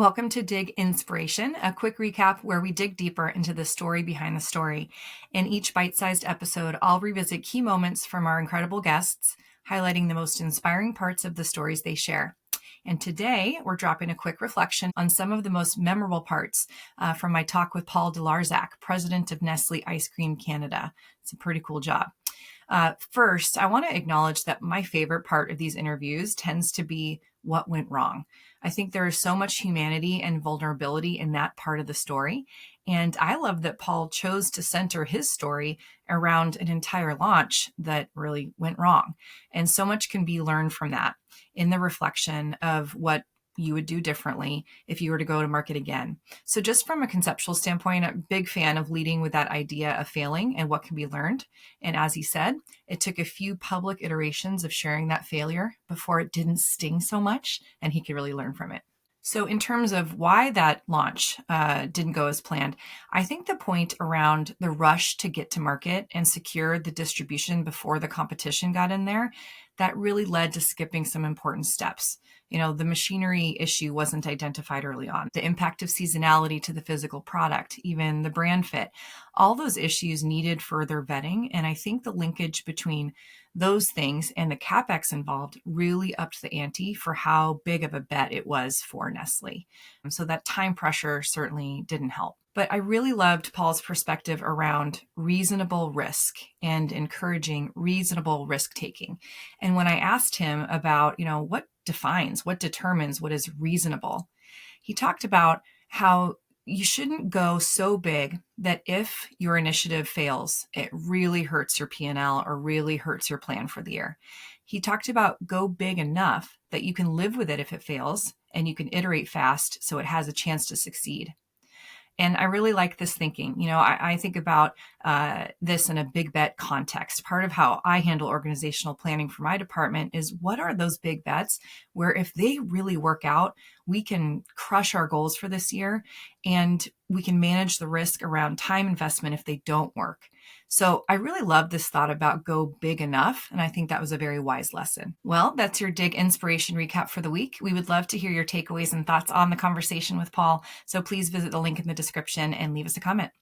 Welcome to Dig Inspiration, a quick recap where we dig deeper into the story behind the story. In each bite-sized episode, I'll revisit key moments from our incredible guests, highlighting the most inspiring parts of the stories they share. And today, we're dropping a quick reflection on some of the most memorable parts from my talk with Paul de Larzac, president of Nestlé Ice Cream Canada. It's a pretty cool job. First, I want to acknowledge that my favorite part of these interviews tends to be what went wrong. I think there is so much humanity and vulnerability in that part of the story. And I love that Paul chose to center his story around an entire launch that really went wrong. And so much can be learned from that in the reflection of what you would do differently if you were to go to market again. So just from a conceptual standpoint, I'm a big fan of leading with that idea of failing and what can be learned. And as he said, it took a few public iterations of sharing that failure before it didn't sting so much and he could really learn from it. So in terms of why that launch didn't go as planned, I think the point around the rush to get to market and secure the distribution before the competition got in there, that really led to skipping some important steps. The machinery issue wasn't identified early on. The impact of seasonality to the physical product, even the brand fit, all those issues needed further vetting. And I think the linkage between those things and the CapEx involved really upped the ante for how big of a bet it was for Nestle. So that time pressure certainly didn't help. But I really loved Paul's perspective around reasonable risk and encouraging reasonable risk taking. And when I asked him about, what determines what is reasonable, he talked about how you shouldn't go so big that if your initiative fails, it really hurts your P&L or really hurts your plan for the year. He talked about go big enough that you can live with it if it fails and you can iterate fast so it has a chance to succeed. And I really like this thinking. I think about this in a big bet context. Part of how I handle organizational planning for my department is what are those big bets where if they really work out, we can crush our goals for this year and we can manage the risk around time investment if they don't work. So I really love this thought about go big enough. And I think that was a very wise lesson. Well, that's your Dig Inspiration recap for the week. We would love to hear your takeaways and thoughts on the conversation with Paul. So please visit the link in the description and leave us a comment.